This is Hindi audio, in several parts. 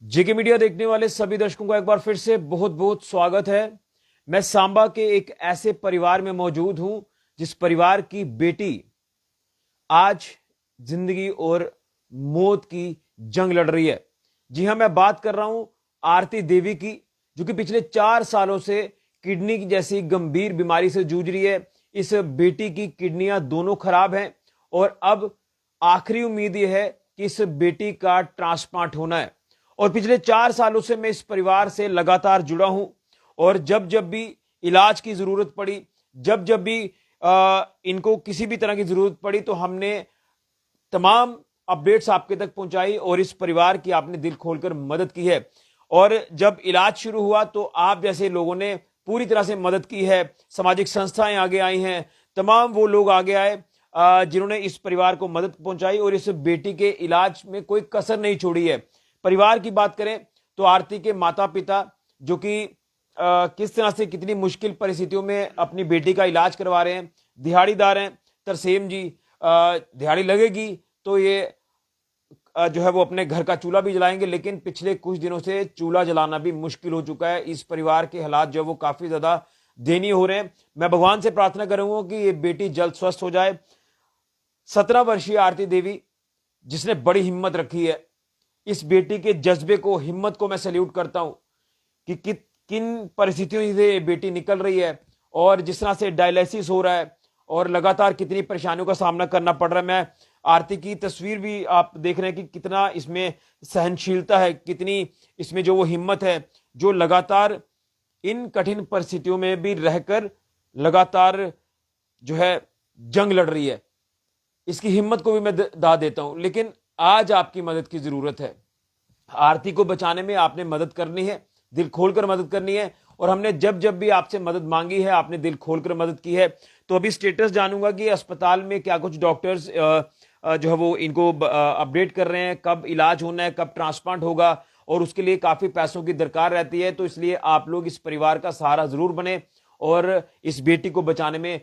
जेके मीडिया देखने वाले सभी दर्शकों का एक बार फिर से बहुत बहुत स्वागत है। मैं सांबा के एक ऐसे परिवार में मौजूद हूं जिस परिवार की बेटी आज जिंदगी और मौत की जंग लड़ रही है। जी हां, मैं बात कर रहा हूं आरती देवी की, जो कि पिछले 4 सालों से किडनी की जैसी गंभीर बीमारी से जूझ रही है। इस बेटी की किडनियां दोनों खराब हैं और अब आखिरी उम्मीद यह है कि इस बेटी का ट्रांसप्लांट होना है। और पिछले 4 सालों से मैं इस परिवार से लगातार जुड़ा हूं और जब जब भी इलाज की जरूरत पड़ी, जब जब भी इनको किसी भी तरह की जरूरत पड़ी, तो हमने तमाम अपडेट्स आपके तक पहुंचाई और इस परिवार की आपने दिल खोलकर मदद की है। और जब इलाज शुरू हुआ तो आप जैसे लोगों ने पूरी तरह से मदद की है। सामाजिक संस्थाएं आगे आई हैं, तमाम वो लोग आगे आए जिन्होंने इस परिवार को मदद पहुंचाई और इस बेटी के इलाज में कोई कसर नहीं छोड़ी है। परिवार की बात करें तो आरती के माता पिता, जो कि किस तरह से कितनी मुश्किल परिस्थितियों में अपनी बेटी का इलाज करवा रहे हैं, दिहाड़ीदार हैं। तरसेम जी, दिहाड़ी लगेगी तो ये जो है वो अपने घर का चूल्हा भी जलाएंगे, लेकिन पिछले कुछ दिनों से चूल्हा जलाना भी मुश्किल हो चुका है। इस परिवार के हालात जो है वो काफी ज्यादा दयनीय हो रहे हैं। मैं भगवान से प्रार्थना करूंगा कि ये बेटी जल्द स्वस्थ हो जाए। 17 वर्षीय आरती देवी, जिसने बड़ी हिम्मत रखी है, इस बेटी के जज्बे को, हिम्मत को मैं सैल्यूट करता हूं कि किन परिस्थितियों से ये बेटी निकल रही है और जिस तरह से डायलिसिस हो रहा है और लगातार कितनी परेशानियों का सामना करना पड़ रहा है। मैं आरती की तस्वीर भी आप देख रहे हैं कि कितना इसमें सहनशीलता है, कितनी इसमें जो वो हिम्मत है, जो लगातार इन कठिन परिस्थितियों में भी रहकर लगातार जो है जंग लड़ रही है। इसकी हिम्मत को भी मैं दाद देता हूं, लेकिन आज आपकी मदद की जरूरत है। आरती को बचाने में आपने मदद करनी है, दिल खोलकर मदद करनी है। और हमने जब जब भी आपसे मदद मांगी है, आपने दिल खोलकर मदद की है। तो अभी स्टेटस जानूंगा कि अस्पताल में क्या कुछ डॉक्टर्स जो है वो इनको अपडेट कर रहे हैं, कब इलाज होना है, कब ट्रांसप्लांट होगा, और उसके लिए काफी पैसों की दरकार रहती है। तो इसलिए आप लोग इस परिवार का सहारा जरूर बने और इस बेटी को बचाने में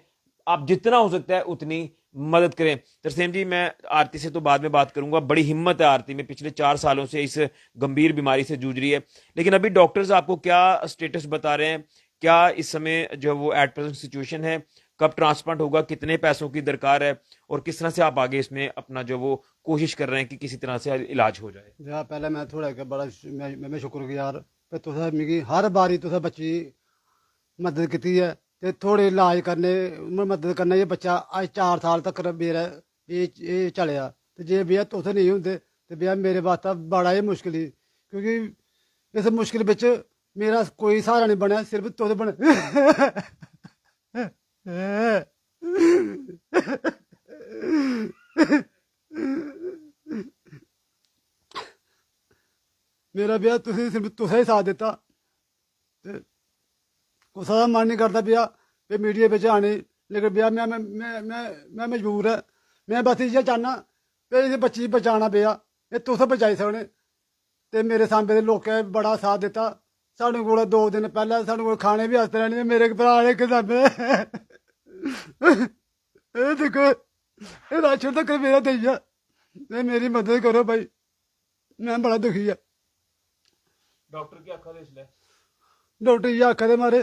आप जितना हो सकता है उतनी मदद करें। तरसेम जी, मैं आरती से तो बाद में बात करूंगा। बड़ी हिम्मत है आरती में, पिछले 4 सालों से इस गंभीर बीमारी से जूझ रही है। लेकिन अभी डॉक्टर्स आपको क्या स्टेटस बता रहे हैं? क्या इस समय जो वो एट प्रेजेंट सिचुएशन है, कब ट्रांसप्लांट होगा, कितने पैसों की दरकार है, और किस तरह से आप आगे इसमें अपना जो वो कोशिश कर रहे हैं कि किसी तरह से इलाज हो जाए? जा पहले मैं थोड़ा के बड़ा मैं शुक्रगुजार पे तुसें मिगी हर बारी तुसें बच्ची मदद की है ते थोड़े इलाज करने मदद करना। ये बच्चा अज 4 साल तक मेरा ये चलिया ते जे भैया तुस नहीं होंदे ते भैया मेरे वास्ते बड़ा ही मुश्किल ही, क्योंकि इस मुश्किल बिच मेरा कोई सहारा नहीं बनया, सिर्फ तुस बने। मेरा भैया तुसें सिर्फ तुसें ही साथ दिता ते कुसै दा मन नहीं करता भैया कि मीडिया बिच आने, लेकिन भैया मैं मजबूर है। मैं बस इ'यै चाहना कि इस बच्ची गी बचाना भैया, एह् तुस बचाई सकने। ते मेरे सांबे दे लोकें बड़ा साथ दित्ता। साढ़े कोल 2 दिन पैह्लें साढ़े कोल खाने बी आस्ते रहने, मेरे भ्राऽ ने इक सांबे एह् दिक्खो, एह् राशन तक मेरा देई जा, ते मेरी मदद करो भाई, मैं बड़ा दुखी है। डॉक्टर क्या आखा दे इसलै? डॉक्टर इ'यै आखा दे मारे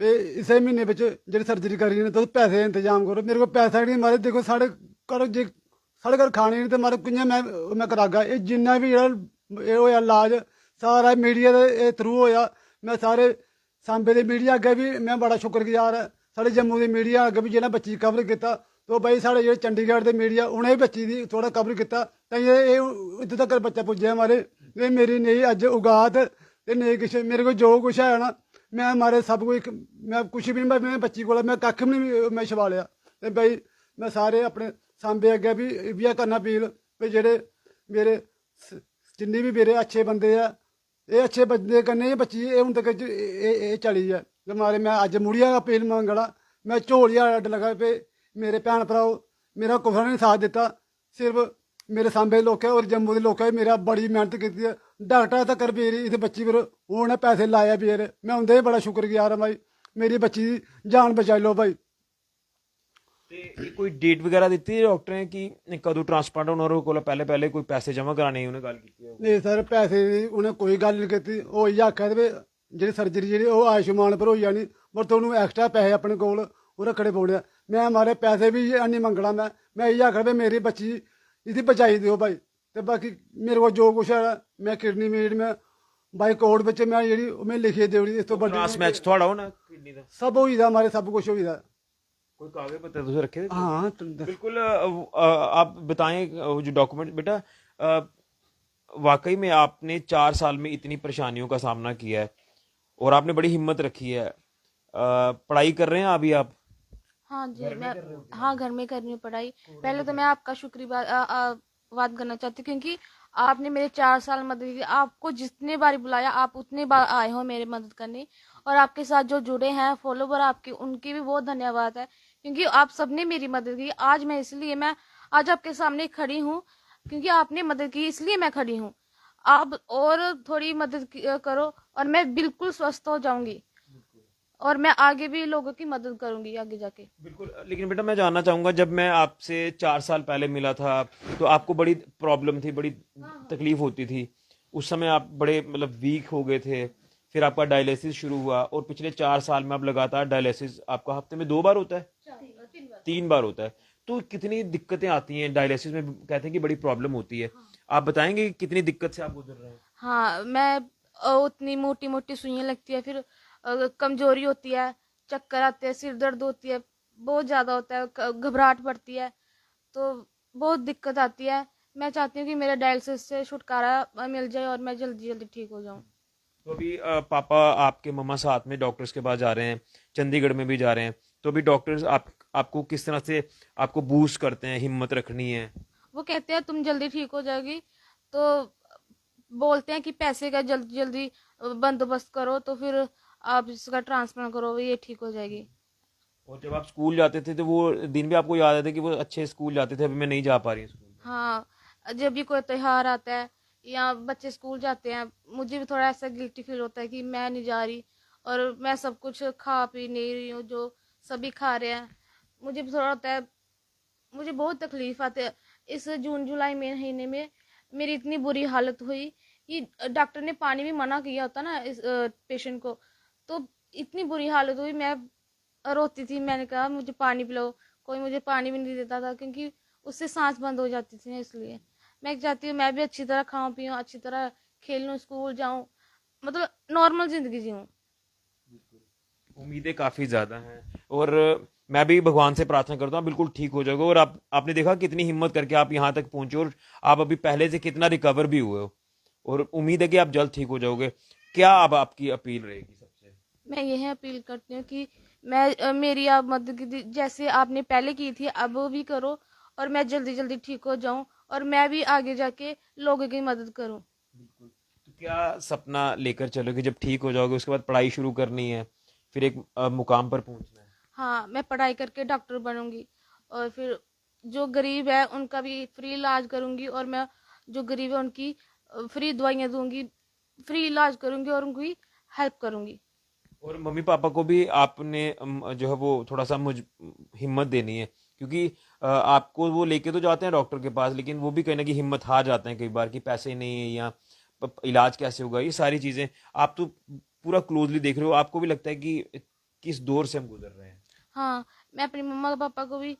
ते इस्सै म्हीने बिच जेह्ड़ी सर्जरी करी तुस पैसे दा इंतजाम करो। मेरे कोल पैसा नहीं मारे, देखो साढ़े घर जे साढ़े घर खाने नहीं ते मारे कि'यां मैं करागा। एह् जिन्ना बी जेह्ड़ा एह् होएआ इलाज सारा मीडिया दे थ्रू होएआ। मैं सारे सांबे दे मीडिया अग्गें बी मैं बड़ा शुक्रगुजार ऐ, साढ़े जम्मू दे मीडिया अग्गें बी जि'नें बच्ची कवर कीता। तो भाई साढ़े जेह्ड़े चंडीगढ़ दे मीडिया उ'नें बी बच्ची दी थोह्ड़ा कवर कीता, ताइयें एह् इत्थै तक्कर बच्चा पुज्जेआ मारे। एह् मेरी नेईं अज्ज औकात ते नेईं किश, मेरे कोल जो कुछ है ना मैं मारे सब कुछ, मैं कुछ भी नहीं, मैं बच्ची कोला मैं कक्ख भी नहीं मैं छवालेआ। ते भाई मैं सारे अपने सांबे अग्गें बी इ'यै करना अपील भाई जेह्ड़े मेरे जिन्ने बी मेरे अच्छे बंदे ऐ, एह् अच्छे बंदे कन्नै गै बच्ची एह् हून तक एह् चली ऐ। ते मारे मैं अज्ज मुड़ियै अपील मंगना, मैं झोलिया अड्ड लगा पे मेरे भैन भ्राओ, मेरा कुसै ने साथ दित्ता, सिर्फ मेरे सांबे दे लोकें और जम्मू दे लोकें मेरा बड़ी मेहनत कीती है। डॉक्टर तक्कर मेरी इस बच्ची पर उ'नें पैसे लाए बेर, मैं उं'दे बड़ा शुक्रगुजार आं भाई, मेरी बच्ची दी जान बचाई लो भाई। ਤੇ ਕੋਈ ਡੇਟ ਵਗੈਰਾ ਦਿੱਤੀ ਹੈ ਡਾਕਟਰ ਨੇ ਕਿ ਕਦੋਂ ਟ੍ਰਾਂਸਪਲਾਂਟ ਹੋਣਾ, ਉਹਨਾਂ ਕੋਲ ਪਹਿਲੇ ਕੋਈ ਪੈਸੇ ਜਮ੍ਹਾਂ ਕਰਾਣੇ ਉਹਨੇ ਗੱਲ ਕੀਤੀ ਹੈ? ਨਹੀਂ ਸਰ, ਪੈਸੇ ਦੀ ਉਹਨੇ ਕੋਈ ਗੱਲ ਨਹੀਂ ਕੀਤੀ। ਉਹ ਇਹ ਆਖਿਆ ਤੇ ਵੀ ਜਿਹੜੀ ਸਰਜਰੀ ਜਿਹੜੀ ਉਹ ਆਯੁਸ਼ਮਾਨ ਪਰ ਹੋਈ ਜਾਣੀ, ਪਰ ਤੁਹਾਨੂੰ ਐਕਸਟਰਾ ਪੈਸੇ ਆਪਣੇ ਕੋਲ ਉਹ ਰੱਖਣੇ ਪਾਉਣੇ ਆ। ਮੈਂ ਮਾਰੇ ਪੈਸੇ ਵੀ ਨਹੀਂ ਮੰਗਣਾ। ਮੈਂ ਇਹ ਆਖਿਆ ਵੀ ਮੇਰੀ ਬੱਚੀ ਇਹਦੀ ਬਚਾਈ ਦਿਓ ਭਾਈ, ਤੇ ਬਾਕੀ ਮੇਰੇ ਕੋਲ ਜੋ ਕੁਛ ਹੈ ਮੈਂ ਕਿਡਨੀ ਮੀਟ ਮੈਂ ਬਾਈ ਕੋਡ ਵਿੱਚ ਮੈਂ ਜਿਹੜੀ ਉਹ ਮੈਂ ਲਿਖੇ ਦੇਣੀ। ਇਸ ਤੋਂ ਵੱਡੀ ਕ੍ਰਾਸ ਮੈਚ ਤੁਹਾਡਾ ਹੋਣਾ ਕਿਡਨੀ ਦਾ ਸਭ ਹੋਈਦਾ, ਮਾਰੇ ਸਭ कुछ होईदा। कोई कागज पत्र तुझे रखे थे? हाँ बिल्कुल। आप बताएं जो डॉक्यूमेंट बेटा, वाकई में आपने 4 साल में इतनी परेशानियों का सामना किया है और आपने बड़ी हिम्मत रखी है। पढ़ाई कर रहे हैं अभी आप? हाँ जी, मैं हाँ घर में कर रही हूँ पढ़ाई। पहले तो मैं आपका शुक्रियाबाद करना चाहती हूँ, क्योंकि आपने मेरे 4 साल मदद की। आपको जितने बार बुलाया आप उतने बार आए हो मेरे मदद करने, और आपके साथ जो जुड़े हैं फॉलोवर आपके, उनकी भी बहुत धन्यवाद है, क्योंकि आप सबने मेरी मदद की। आज मैं आज आपके सामने खड़ी हूँ क्योंकि आपने मदद की, इसलिए मैं खड़ी हूँ। आप और थोड़ी मदद करो और मैं बिल्कुल स्वस्थ हो जाऊंगी, और मैं आगे भी लोगों की मदद करूंगी आगे जाके। बिल्कुल। लेकिन बेटा मैं जानना चाहूंगा, जब मैं आपसे 4 साल पहले मिला था तो आपको बड़ी प्रॉब्लम थी, बड़ी तकलीफ होती थी। उस समय आप बड़े मतलब वीक हो गए थे, फिर आपका डायलिसिस शुरू हुआ और पिछले 4 साल में आप लगातार डायलिसिस आपका हफ्ते में 2 बार होता है, 3 बार होता है। तो कितनी दिक्कतें आती हैं डायलिसिस में, कहते हैं कि बड़ी प्रॉब्लम होती है। आप बताएंगे कि कितनी दिक्कत से आप गुजर रहे हैं? हाँ, मैं उतनी मोटी मोटी सुइयां लगती है, फिर कमजोरी होती है, चक्कर आते हैं, सिर दर्द होती है, बहुत ज्यादा होता है, घबराहट पड़ती है, तो बहुत दिक्कत आती है। मैं चाहती हूँ कि मेरे डायलिसिस से छुटकारा मिल जाए और मैं जल्दी जल्दी ठीक हो जाऊँ। तो अभी पापा आपके मम्मा साथ में डॉक्टर्स के पास जा रहे हैं, चंडीगढ़ में भी जा रहे हैं, तो अभी डॉक्टर्स आपको किस तरह से आपको बूस्ट करते हैं, हिम्मत रखनी है? वो कहते हैं तुम जल्दी ठीक हो जाएगी, तो बोलते हैं कि पैसे का जल्दी जल्दी बंदोबस्त करो, तो फिर आप इसका ट्रांसप्लांट करो, ये ठीक हो जाएगी। और जब आप स्कूल जाते थे तो वो दिन भी आपको याद आते कि वो अच्छे स्कूल जाते थे, अभी मैं नहीं जा पा रही स्कूल? हाँ, जब भी कोई त्योहार आता है या बच्चे स्कूल जाते हैं, मुझे भी थोड़ा ऐसा गिल्टी फील होता है कि मैं नहीं जा रही और मैं सब कुछ खा पी नहीं रही हूँ जो सभी खा रहे हैं। मुझे भी थोड़ा होता है, मुझे बहुत तकलीफ आती है। इस जून जुलाई महीने में मेरी इतनी बुरी हालत हुई कि डॉक्टर ने पानी भी मना किया होता ना इस पेशेंट को, तो इतनी बुरी हालत हुई, मैं रोती थी। मैंने कहा मुझे पानी पिलाओ, कोई मुझे पानी भी नहीं देता था, क्योंकि उससे सांस बंद हो जाती थी। इसलिए मैं चाहती हूँ मैं भी अच्छी तरह खाऊं पीऊं, अच्छी तरह खेलूं, स्कूल जाऊं, मतलब नॉर्मल जिंदगी जीऊं। उम्मीदें काफी ज्यादा हैं और मैं भी भगवान से प्रार्थना करता हूँ बिल्कुल ठीक हो जाएगा। और आपने देखा कितनी हिम्मत करके आप यहाँ तक पहुंचे और आप अभी पहले से कितना रिकवर भी हुए हो, और उम्मीद है कि आप जल्द ठीक हो जाओगे। क्या अब आपकी अपील रहेगी सबसे? मैं यही अपील करती हूँ कि मेरी आप मदद जैसे आपने पहले की थी अब भी करो, और मैं जल्दी जल्दी ठीक हो जाऊं और मैं भी आगे जाके लोगों की मदद करूं। बिल्कुल। तो क्या सपना लेकर चलोगे जब ठीक हो जाओगे? उसके बाद पढ़ाई शुरू करनी है, फिर एक मुकाम पर पहुंचना है? हाँ, मैं पढ़ाई करके डॉक्टर बनूंगी, और फिर जो गरीब है उनका भी फ्री इलाज करूंगी, और मैं जो गरीब है उनकी फ्री दवाइयाँ दूंगी, फ्री इलाज करूंगी और उनकी हेल्प करूंगी। और मम्मी पापा को भी आपने जो है वो थोड़ा सा हिम्मत देनी है, क्योंकि आपको वो लेके तो जाते हैं डॉक्टर के पास, लेकिन वो भी कहीं ना कहीं हिम्मत हार जाते हैं कई बार कि पैसे नहीं है या इलाज कैसे होगा, ये सारी चीजें आप तो पूरा क्लोजली देख रहे हो, आपको भी लगता है कि किस दौर से हम गुजर रहे हैं। हाँ, मैं अपनी मम्मा पापा को भी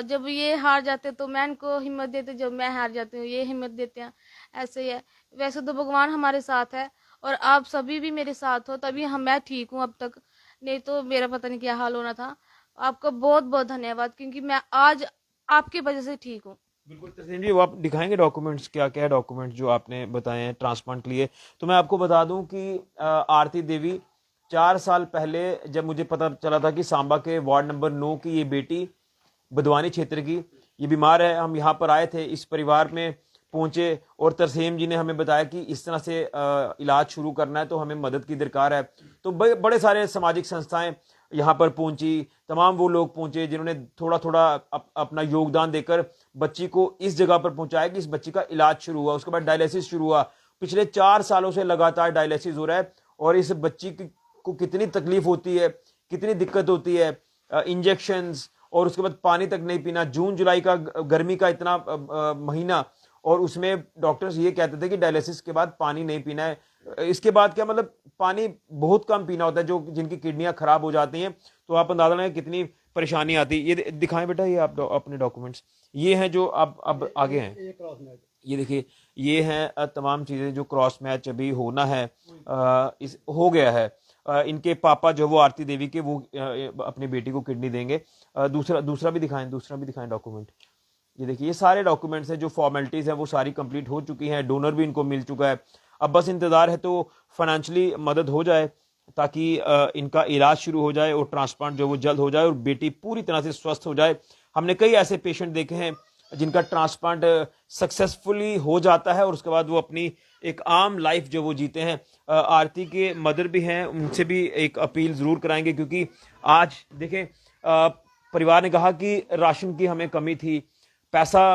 जब ये हार जाते तो मैं इनको हिम्मत देती, जब मैं हार जाती हूँ ये हिम्मत देते हैं। ऐसे ही है। वैसे तो भगवान हमारे साथ है और आप सभी भी मेरे साथ हो, तभी मैं ठीक हूँ अब तक, नहीं तो मेरा पता नहीं क्या हाल होना था। आपका बहुत बहुत धन्यवाद, क्योंकि मैं आज आपकी वजह से ठीक हूँ। बिल्कुल तस्लीम जी, वो आप दिखाएंगे डॉक्यूमेंट्स, क्या क्या डॉक्यूमेंट्स जो आपने बताए हैं ट्रांसप्लांट के लिए? तो मैं आपको बता दूं कि आरती देवी 4 साल पहले जब मुझे पता चला था कि सांबा के वार्ड नंबर 9 की ये बेटी बदवानी क्षेत्र की ये बीमार है, हम यहाँ पर आए थे, इस परिवार में पहुंचे और तरसेम जी ने हमें बताया कि इस तरह से इलाज शुरू करना है तो हमें मदद की दरकार है। तो बड़े सारे सामाजिक संस्थाएं यहाँ पर पहुंची, तमाम वो लोग पहुंचे जिन्होंने थोड़ा थोड़ा अपना योगदान देकर बच्ची को इस जगह पर पहुंचाया कि इस बच्ची का इलाज शुरू हुआ। उसके बाद डायलिसिस शुरू हुआ। पिछले 4 सालों से लगातार डायलिसिस हो रहा है और इस बच्ची को कितनी तकलीफ होती है, कितनी दिक्कत होती है, इंजेक्शंस और उसके बाद पानी तक नहीं पीना, जून जुलाई का गर्मी का इतना महीना, और उसमें डॉक्टर्स ये कहते थे कि डायलिसिस के बाद पानी नहीं पीना है। इसके बाद क्या मतलब पानी बहुत कम पीना होता है, जो जिनकी किडनियां खराब हो जाती हैं। तो आप अंदाजा लगाएं कितनी परेशानी आती है। ये दिखाएं बेटा, ये आप अपने डॉक्यूमेंट्स ये हैं जो अब आगे हैं। ये देखिए, ये हैं तमाम चीज़ें जो क्रॉस मैच अभी होना है, इस हो गया है। इनके पापा जो वो आरती देवी के, वो अपनी बेटी को किडनी देंगे। दूसरा भी दिखाएं डॉक्यूमेंट। ये देखिए, ये सारे डॉक्यूमेंट्स हैं, जो फॉर्मेलिटीज़ हैं वो सारी कंप्लीट हो चुकी हैं, डोनर भी इनको मिल चुका है। अब बस इंतज़ार है तो फाइनेंशियली मदद हो जाए ताकि इनका इलाज शुरू हो जाए और ट्रांसप्लांट जो वो जल्द हो जाए और बेटी पूरी तरह से स्वस्थ हो जाए। हमने कई ऐसे पेशेंट देखे हैं जिनका ट्रांसप्लांट सक्सेसफुली हो जाता है और उसके बाद वो अपनी एक आम लाइफ जो वो जीते हैं। आरती के मदर भी हैं, उनसे भी एक अपील ज़रूर कराएंगे, क्योंकि आज देखें परिवार ने कहा कि राशन की हमें कमी थी, पैसा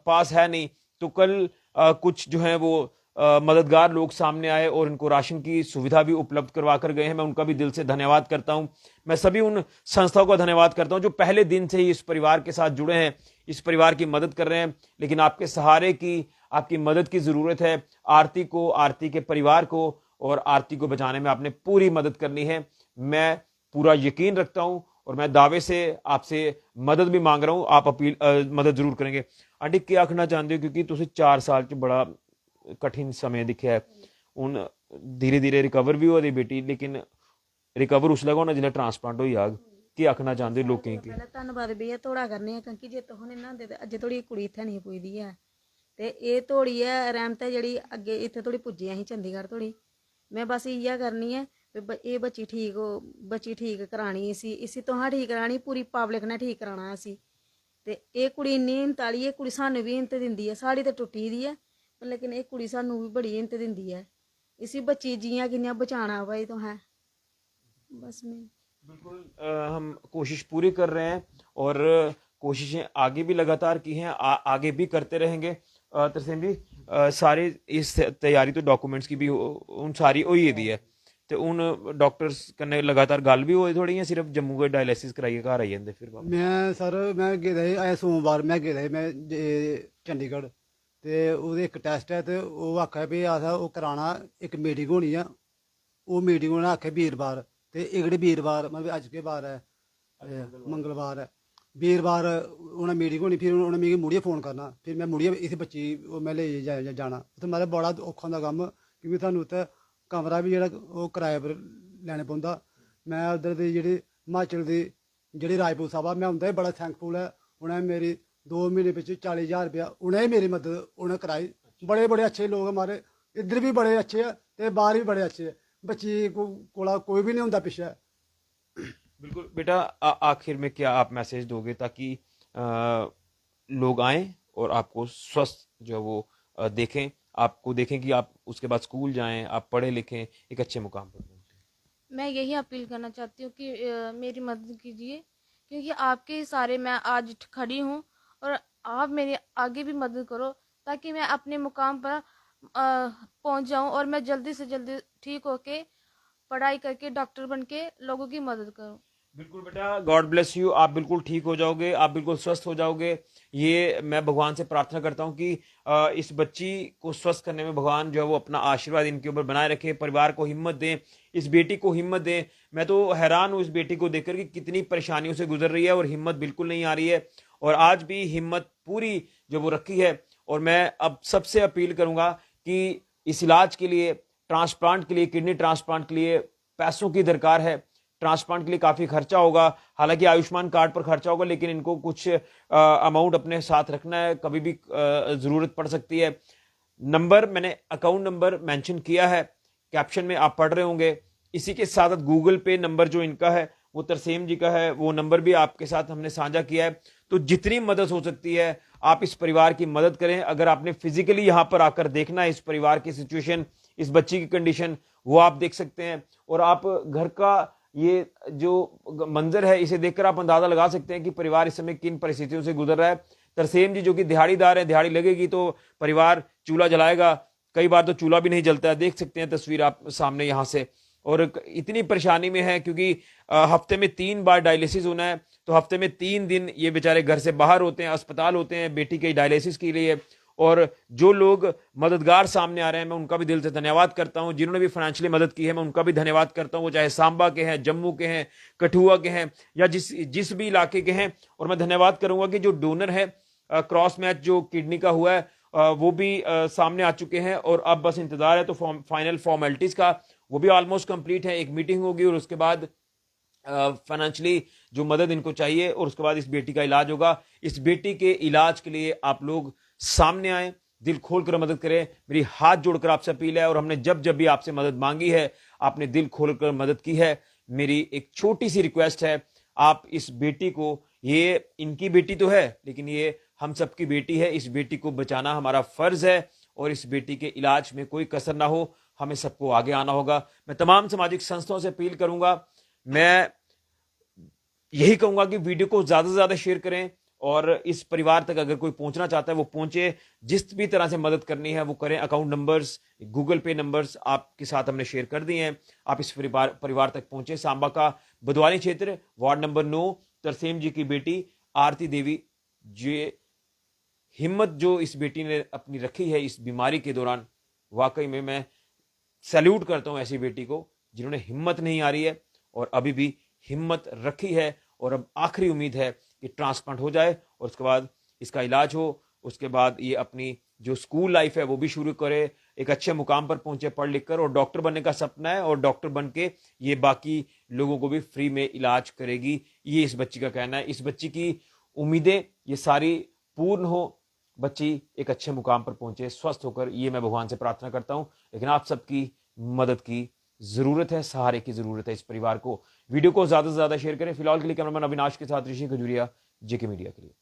पास है नहीं, तो कल कुछ जो है वो मददगार लोग सामने आए और इनको राशन की सुविधा भी उपलब्ध करवा कर गए हैं। मैं उनका भी दिल से धन्यवाद करता हूं। मैं सभी उन संस्थाओं का धन्यवाद करता हूं जो पहले दिन से ही इस परिवार के साथ जुड़े हैं, इस परिवार की मदद कर रहे हैं। लेकिन आपके सहारे की, आपकी मदद की जरूरत है। आरती को, आरती के परिवार को और आरती को बचाने में आपने पूरी मदद करनी है। मैं पूरा यकीन रखता हूं और मैं दावे से आपसे मदद भी मांग रहा हूं। आप मदद जरूर करेंगे। आंटी क्या आखना चाहते हो, क्योंकि तुम 4 साल च बड़ा कठिन समय दिखा है, हूँ धीरे धीरे रिकवर भी हो रही बेटी, लेकिन रिकवर उस लगा होना जिन्हें ट्रांसप्लांट हो जाग। की आखना चाहते हो लोगों की? धन्यवाद भैया थोड़ा करने क्योंकि जे तो हुणे ना दे अजे थोड़ी कुड़ी इत्थे नहीं पुजदी है ते एह थोड़ी है रहमत है जेह्ड़ी अग्गे इत्थे थोड़ी पुज्जी अहीं चंडीगढ़ थोड़ी। मैं बस इ'यै करनी है एह् बच्ची ठीक हो, बच्ची ठीक करानी, इसी तुहां ठीक करानी, पूरी पब्लिक ने ठीक कराना इसी। ते एह् कुड़ी इन्नी हिम्मत आह्ली, एह् कुड़ी सानू भी हिम्मत दिंदी है। साढ़ी ते टुट्टी दी है लेकिन एह् कुड़ी सानू भी बड़ी हिम्मत दिंदी है। इसी बच्ची जियां कि'यां बचाना भाई तुहें, बस मैं बिल्कुल हम कोशिश पूरी कर रहे हैं और कोशिशें आगे भी लगातार की हैं, आगे भी करते रहेंगे। तरसेम जी सारे इस तैयारी तो डॉक्यूमेंट्स की भी उन सारी होई दी है, तो उन डॉक्टर्स कन्नै लगातार गल भी होई थोड़ी, सिर्फ जम्मू के डायलिसिस कराइए घर आई जंदे फिर वापस? मैं सर मैं गेदा ही अजें सोमवार मैं गेदा ही मैं चंडीगढ़ ते ओह्दे इक टेस्ट है ते ओह् आक्खा भी अस ओह् कराना, इक मीटिंग होनी है, ओह् मीटिंग उ'नें आक्खेआ वीरवार, ते एह्कड़े वीरवार मतलब अज्ज केह् बार है, मंगलवार है, वीरवार उ'नें मीटिंग होनी, फिर उ'नें मिगी मुड़ियै फोन करना, फिर मैं मुड़ियै इस बच्ची मैं लेइयै जाना। उत्थै मतलब बड़ा औखा होंदा कम्म, क्योंकि सानूं उत्थै कमरा भी जेह्ड़ा ओह् कराए पर लैने पौंदा। मैं उद्धर दी जेह्ड़ी हिमाचल दी जेह्ड़ी राजपूत साहब मैं उं'दा बी बड़ा थैंकफुल है। उ'नें मेरी 2 म्हीने बिच 40,000 रुपया उ'नें मेरी मदद उ'नें कराई। बड़े बड़े अच्छे लोग हमारे इद्धर भी बड़े अच्छे है ते बाहर भी बड़े अच्छे है। बच्ची कोला कोई भी नहीं होंदा पिछे। बिल्कुल बेटा, आखिर में क्या आप मैसेज दोगे ताकि लोग आएं और आपको स्वस्थ जो वो देखें, आपको देखें कि आप उसके बाद स्कूल जाएं, आप पढ़े लिखें, एक अच्छे मुकाम पर पहुंचें? मैं यही अपील करना चाहती हूँ कि मेरी मदद कीजिए, क्योंकि आपके सहारे मैं आज खड़ी हूँ और आप मेरी आगे भी मदद करो ताकि मैं अपने मुकाम पर पहुँच जाऊँ और मैं जल्दी से जल्दी ठीक होके पढ़ाई करके डॉक्टर बन के लोगों की मदद करूँ। बिल्कुल बेटा, गॉड ब्लेस यू। आप बिल्कुल ठीक हो जाओगे, आप बिल्कुल स्वस्थ हो जाओगे। ये मैं भगवान से प्रार्थना करता हूँ कि इस बच्ची को स्वस्थ करने में भगवान जो है वो अपना आशीर्वाद इनके ऊपर बनाए रखे, परिवार को हिम्मत दें, इस बेटी को हिम्मत दें। मैं तो हैरान हूँ इस बेटी को देखकर कि कितनी परेशानियों से गुजर रही है और हिम्मत बिल्कुल नहीं आ रही है, और आज भी हिम्मत पूरी जो वो रखी है। और मैं अब सबसे अपील करूँगा कि इस इलाज के लिए, ट्रांसप्लांट के लिए, किडनी ट्रांसप्लांट के लिए पैसों की दरकार है। ट्रांसप्लांट के लिए काफ़ी खर्चा होगा, हालांकि आयुष्मान कार्ड पर खर्चा होगा, लेकिन इनको कुछ अमाउंट अपने साथ रखना है, कभी भी ज़रूरत पड़ सकती है। नंबर मैंने अकाउंट नंबर मेंशन किया है, कैप्शन में आप पढ़ रहे होंगे। इसी के साथ गूगल पे नंबर जो इनका है वो तरसेम जी का है, वो नंबर भी आपके साथ हमने साझा किया है। तो जितनी मदद हो सकती है आप इस परिवार की मदद करें। अगर आपने फिजिकली यहाँ पर आकर देखना है इस परिवार की सिचुएशन, इस बच्ची की कंडीशन, वो आप देख सकते हैं। और आप घर का ये जो मंजर है इसे देखकर आप अंदाजा लगा सकते हैं कि परिवार इस समय किन परिस्थितियों से गुजर रहा है। तरसेम जी जो कि दिहाड़ीदार है, दिहाड़ी लगेगी तो परिवार चूल्हा जलाएगा, कई बार तो चूल्हा भी नहीं जलता है। देख सकते हैं तस्वीर आप सामने यहाँ से। और इतनी परेशानी में है क्योंकि हफ्ते में 3 बार डायलिसिस होना है, तो हफ्ते में 3 दिन ये बेचारे घर से बाहर होते हैं, अस्पताल होते हैं बेटी के डायलिसिस के लिए। और जो लोग मददगार सामने आ रहे हैं, मैं उनका भी दिल से धन्यवाद करता हूं। जिन्होंने भी फाइनेंशियली मदद की है, मैं उनका भी धन्यवाद करता हूं, वो चाहे सांबा के हैं, जम्मू के हैं, कठुआ के हैं, या जिस भी इलाके के हैं। और मैं धन्यवाद करूंगा कि जो डोनर है, क्रॉस मैच जो किडनी का हुआ है, वो भी सामने आ चुके हैं और अब बस इंतजार है तो फाइनल फॉर्मेलिटीज का, वो भी ऑलमोस्ट कंप्लीट है। एक मीटिंग होगी और उसके बाद फाइनेंशियली जो मदद इनको चाहिए और उसके बाद इस बेटी का इलाज होगा। इस बेटी के इलाज के लिए आप लोग सामने आए, दिल खोलकर मदद करें। मेरी हाथ जोड़कर आपसे अपील है, और हमने जब जब भी आपसे मदद मांगी है, आपने दिल खोलकर मदद की है। मेरी एक छोटी सी रिक्वेस्ट है, आप इस बेटी को, ये इनकी बेटी तो है लेकिन ये हम सबकी बेटी है, इस बेटी को बचाना हमारा फर्ज है और इस बेटी के इलाज में कोई कसर ना हो, हमें सबको आगे आना होगा। मैं तमाम सामाजिक संस्थाओं से अपील करूंगा, मैं यही कहूंगा कि वीडियो को ज्यादा से ज्यादा शेयर करें और इस परिवार तक अगर कोई पहुंचना चाहता है वो पहुंचे। जिस भी तरह से मदद करनी है वो करें। अकाउंट नंबर्स, गूगल पे नंबर्स आपके साथ हमने शेयर कर दिए हैं, आप इस परिवार तक पहुंचे। सांबा का बदवानी क्षेत्र, वार्ड नंबर 9, तरसेम जी की बेटी आरती देवी, जे हिम्मत जो इस बेटी ने अपनी रखी है इस बीमारी के दौरान, वाकई में मैं सैल्यूट करता हूं ऐसी बेटी को जिन्होंने हिम्मत नहीं आ रही है और अभी भी हिम्मत रखी है। और अब आखिरी उम्मीद है कि ट्रांसप्लांट हो जाए और उसके बाद इसका इलाज हो, उसके बाद ये अपनी जो स्कूल लाइफ है वो भी शुरू करे, एक अच्छे मुकाम पर पहुंचे पढ़ लिख कर, और डॉक्टर बनने का सपना है और डॉक्टर बन के ये बाकी लोगों को भी फ्री में इलाज करेगी, ये इस बच्ची का कहना है। इस बच्ची की उम्मीदें ये सारी पूर्ण हो, बच्ची एक अच्छे मुकाम पर पहुंचे स्वस्थ होकर, ये मैं भगवान से प्रार्थना करता हूं। लेकिन आप सबकी मदद की जरूरत है, सहारे की जरूरत है इस परिवार को। वीडियो को ज्यादा से ज्यादा शेयर करें। फिलहाल के लिए कैमरामैन अविनाश के साथ ऋषि खजूरिया, जेके मीडिया के लिए।